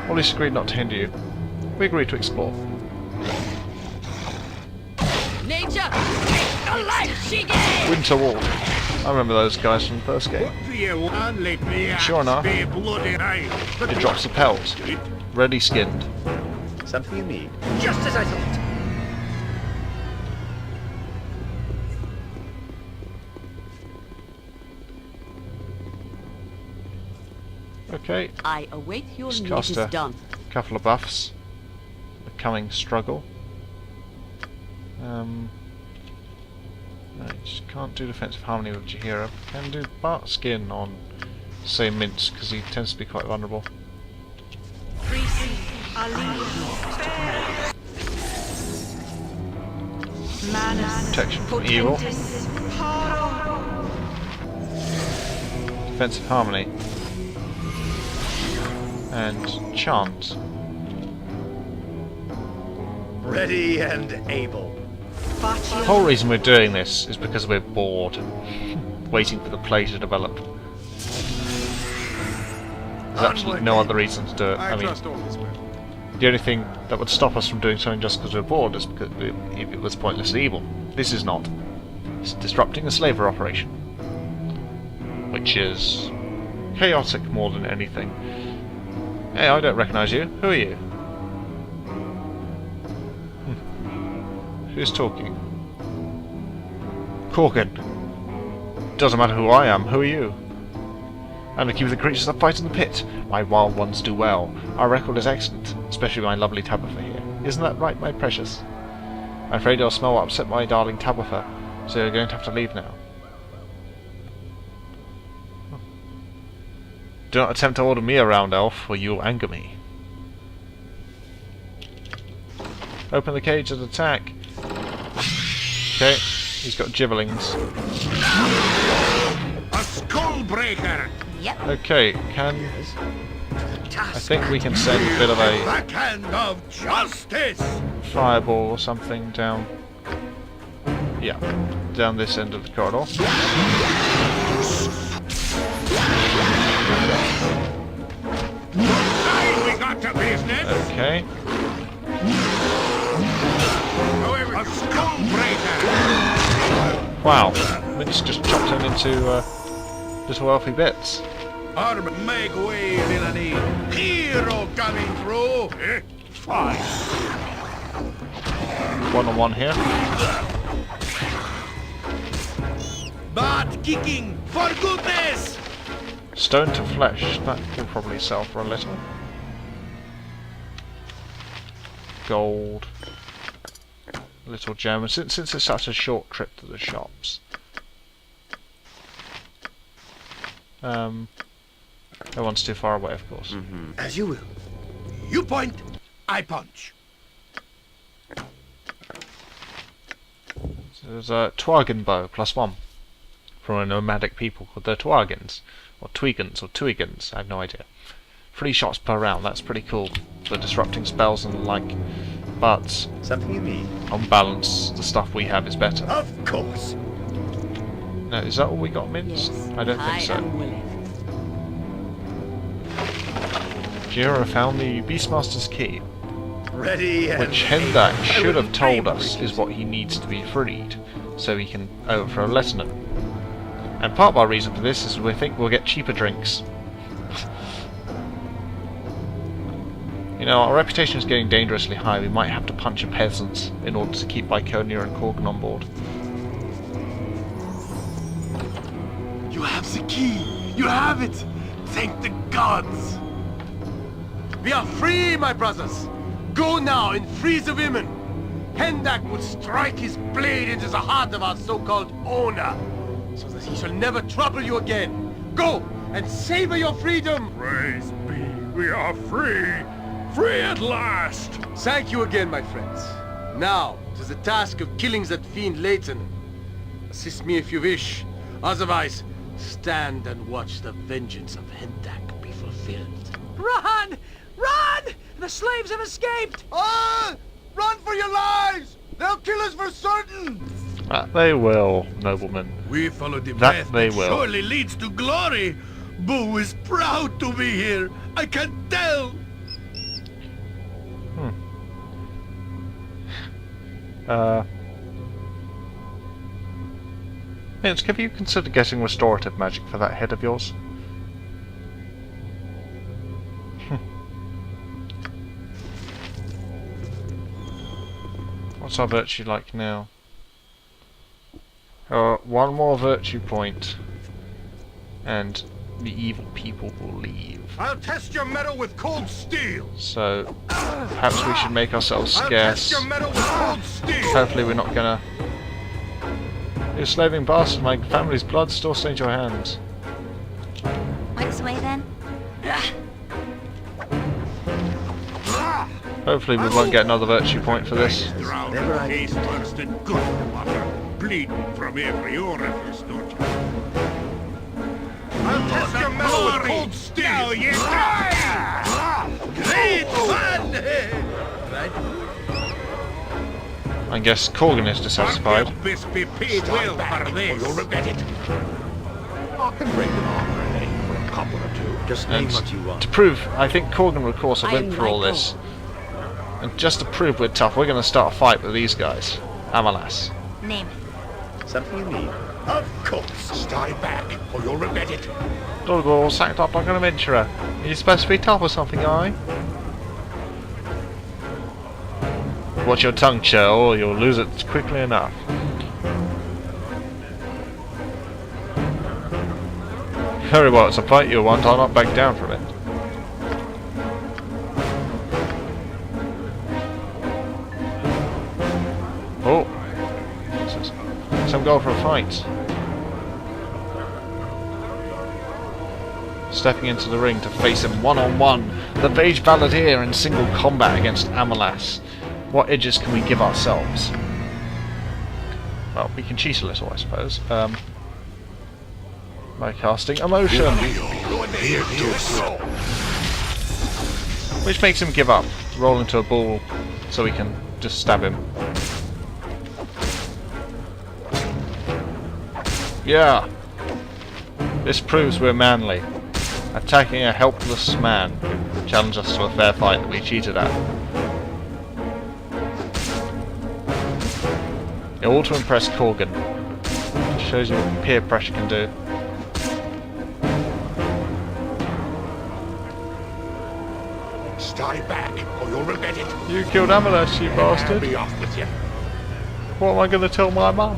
At least agreed not to hinder you. We agreed to explore. Nature, the life she gave! Winter Wolf. I remember those guys from the first game. Sure enough, it drops the pelt. Ready skinned. Something you need? Just as I thought. Okay. I await your Just need cast is a done. couple of buffs. The coming struggle. No, you just can't do defensive harmony with Jahira. Can do Bart skin on, say, Mince, because he tends to be quite vulnerable. Protection from evil. Defensive harmony. And chant. Ready and able. The whole reason we're doing this is because we're bored, waiting for the play to develop. There's absolutely no other reason to do it. I mean, the only thing that would stop us from doing something just because we're bored is because it was pointlessly evil. This is not. It's disrupting a slaver operation, which is chaotic more than anything. Hey, I don't recognise you. Who are you? Who's talking? Korgan. Doesn't matter who I am, who are you? I'm the keeper of the creatures that fight in the pit. My wild ones do well. Our record is excellent, especially my lovely Tabitha here. Isn't that right, my precious? I'm afraid your smell will upset my darling Tabitha, so you're going to have to leave now. Do not attempt to order me around, elf, or you'll anger me. Open the cage and attack. Okay, he's got gibberlings. A skull breaker. Yep. Okay, I think we can send a bit of a Backhand of justice. fireball or something down. Yeah, down this end of the corridor. We got to business. Okay. A skull breaker. Wow, Mince just chopped him into little wealthy bits. Arm, make way, villainy. Hero coming through. Fine. One-on-one here. Butt kicking, for goodness. Stone to flesh, that will probably sell for a little. Gold. Little gem, since it's such a short trip to the shops. No one's too far away, of course. As you will. You point, I punch. So there's a Twargan bow, +1. From a nomadic people called the Twargans. Or Tweegans, or Tuigans, I have no idea. 3 shots per round, that's pretty cool for disrupting spells and the like. But Something you need? on balance, the stuff we have is better. Of course. Now, is that all we got, Mince? Yes, I don't think I so. am willing. Jira found the Beastmaster's key, Ready and which able. Hendak should have told us is what he needs to be freed, so he can overthrow Lieutenant. And part of our reason for this is we think we'll get cheaper drinks. You know, our reputation is getting dangerously high. We might have to punch a peasant in order to keep Iconia and Korgan on board. You have the key. You have it. Thank the gods. We are free, my brothers. Go now and free the women. Hendak will strike his blade into the heart of our so-called owner, so that he shall never trouble you again. Go and savor your freedom. Praise be, we are free. Free at last. Thank you again, my friends. Now, to the task of killing that fiend Leighton. Assist me if you wish. Otherwise, stand and watch the vengeance of Hendak be fulfilled. Run! Run! The slaves have escaped! Ah! Run for your lives! They'll kill us for certain! That they will, noblemen. We follow the That path they that will. surely leads to glory. Boo is proud to be here. I can tell. Minsk, have you considered getting restorative magic for that head of yours? What's our virtue like now? One more virtue point, and the evil people will leave. I'll test your metal with cold steel. So, perhaps we should make ourselves I'll scarce. test your metal with cold steel. Hopefully we're not gonna... You slaving bastard, my family's blood still stains your hands. This way then? Hopefully we won't get another virtue point for this. Never I... Bleeding from every orifice, don't you? I'll test your metal with cold steel. Now you great fun! I guess Corgan is dissatisfied. This be paid well for this. You'll regret it. I can break an arm or a leg for a couple or two. Just name And what you want. to prove, I think Corgan would of course have I went am for all Michael. this. And just to prove we're tough, we're going to start a fight with these guys. Amalas. Name it. Something you need? Of course. Stay back, or you'll regret it. Doggle sacked up like an adventurer. You're supposed to be tough or something, aye? Watch your tongue, Cho, or you'll lose it quickly enough. Very well, it's a fight you want, I'll not back down from it. Oh! Some goal for a fight. Stepping into the ring to face him one-on-one. The Beige Balladeer in single combat against Amalas. What edges can we give ourselves? Well, we can cheat a little, I suppose. By casting Emotion. Which makes him give up. Roll into a ball so we can just stab him. Yeah! This proves we're manly. Attacking a helpless man who challenged us to a fair fight that we cheated at. All to impress Corgan. Shows you what peer pressure can do. Stay back, or you'll regret it. You killed Amalas, you bastard. Be off with you. What am I going to tell my mum?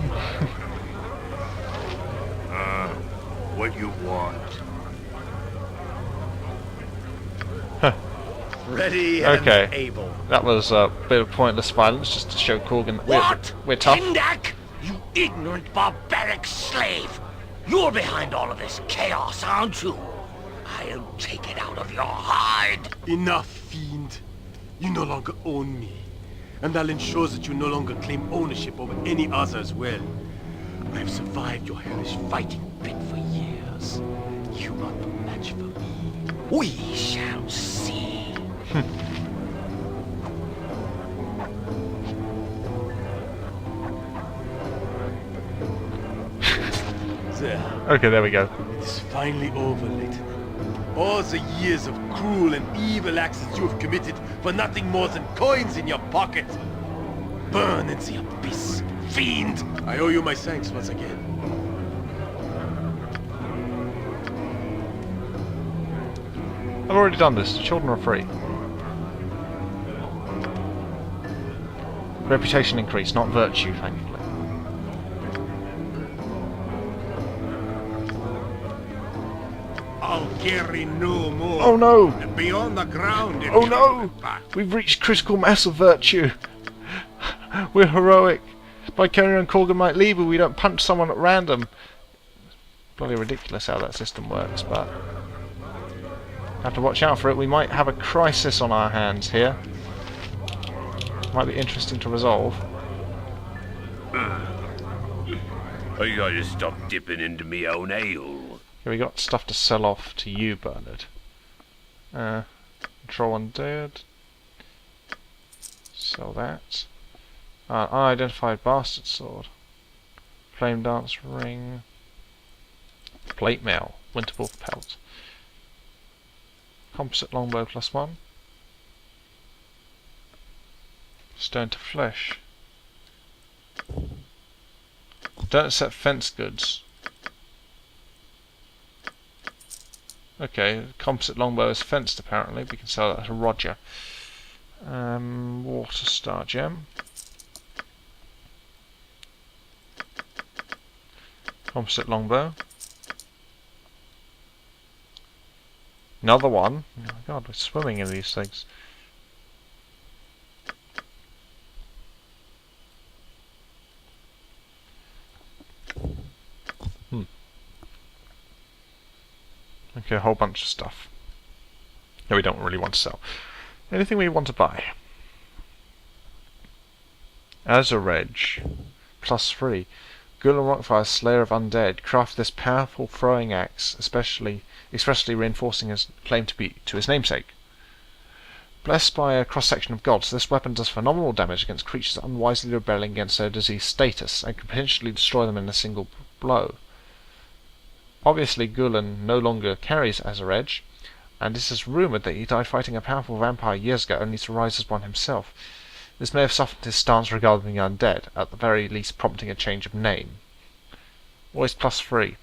What you want? Ready and Okay. able. That was a bit of pointless violence just to show Corgan that What? we're tough. Indak? You ignorant, barbaric slave! You're behind all of this chaos, aren't you? I'll take it out of your hide. Enough, fiend. You no longer own me. And I'll ensure that you no longer claim ownership over any other as well. I've survived your hellish fighting pit for years. You are no match for me. We shall see. There. Okay, there we go. It's finally over, Leighton. All the years of cruel and evil acts that you have committed for nothing more than coins in your pocket. Burn in the abyss, fiend! I owe you my thanks once again. I've already done this. Children are free. Reputation increase, not virtue, thankfully. I'll carry no more. Oh no! And be on the ground if Oh you no! want back. We've reached critical mass of virtue. We're heroic. By carrying on, Corgan might leave, but we don't punch someone at random. Bloody ridiculous how that system works, but have to watch out for it. We might have a crisis on our hands here. Might be interesting to resolve. I gotta stop dipping into me own ale. Here we got stuff to sell off to you, Bernard. Control Undead. Sell that. Unidentified Bastard Sword. Flame Dance Ring. Plate Mail. Winterwolf Pelt. Composite Longbow +1. Stone to Flesh. Don't accept fence goods. Okay, composite longbow is fenced apparently. We can sell that to Roger. Water star gem. Composite longbow. Another one. Oh my god, we're swimming in these things. Okay, a whole bunch of stuff that we don't really want to sell. Anything we want to buy? As a reg, +3. Gulan Rockfire, Slayer of Undead, craft this powerful throwing axe, expressly reinforcing his claim to his namesake. Blessed by a cross-section of gods, this weapon does phenomenal damage against creatures unwisely rebelling against their diseased status, and can potentially destroy them in a single blow. Obviously, Gulan no longer carries Azareg, and it is rumoured that he died fighting a powerful vampire years ago, only to rise as one himself. This may have softened his stance regarding the undead, at the very least prompting a change of name. Always +3.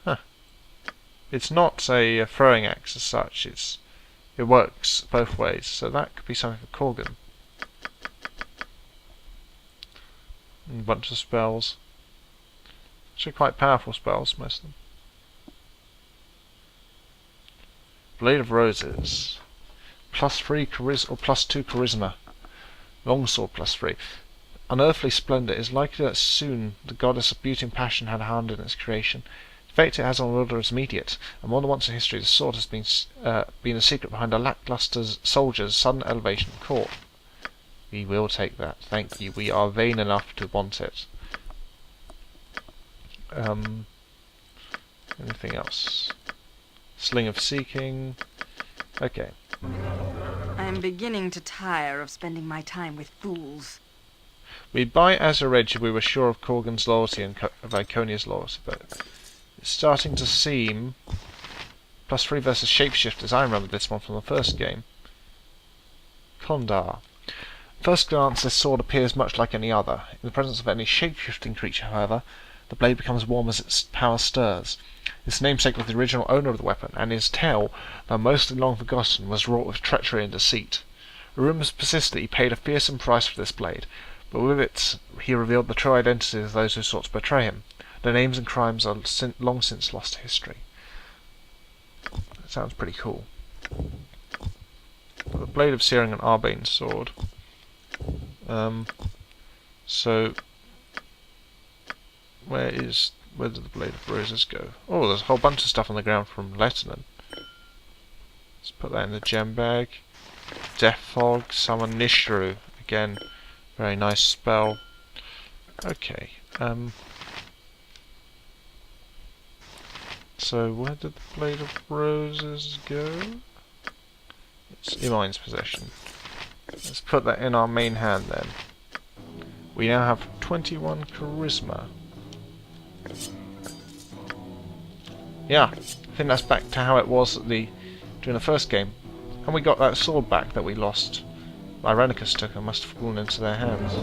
Huh. It's not a throwing axe as such, it works both ways, so that could be something for Corgan. And a bunch of spells. Actually quite powerful spells, most of them. Blade of Roses. +3 charisma or +2 charisma. Longsword +3. Unearthly splendor is likely that soon the goddess of beauty and passion had a hand in its creation. The effect it has on Wilder is immediate, and more than once in history the sword has been a secret behind a lackluster soldier's sudden elevation in court. We will take that, thank you. We are vain enough to want it. Anything else? Sling of Seeking. Okay. I am beginning to tire of spending my time with fools. We'd buy Azareg if we were sure of Corgan's loyalty and Viconia's loyalty, but it's starting to seem... +3 versus shapeshifters. I remember this one from the first game. Kondar. First glance, this sword appears much like any other. In the presence of any shape-shifting creature, however, the blade becomes warm as its power stirs. Its namesake was the original owner of the weapon, and his tale, though mostly long forgotten, was wrought with treachery and deceit. Rumours persist that he paid a fearsome price for this blade, but with it he revealed the true identity of those who sought to betray him. Their names and crimes are long since lost to history. That sounds pretty cool. The Blade of Searing and Arbane sword. So where did the Blade of Roses go? Oh, there's a whole bunch of stuff on the ground from Letterman. Let's put that in the gem bag. Death Fog, Summon Nishru. Again, very nice spell. Okay. So where did the Blade of Roses go? It's Emine's possession. Let's put that in our main hand then. We now have 21 charisma. Yeah, I think that's back to how it was during the first game. And we got that sword back that we lost. Ironicus took and must have fallen into their hands.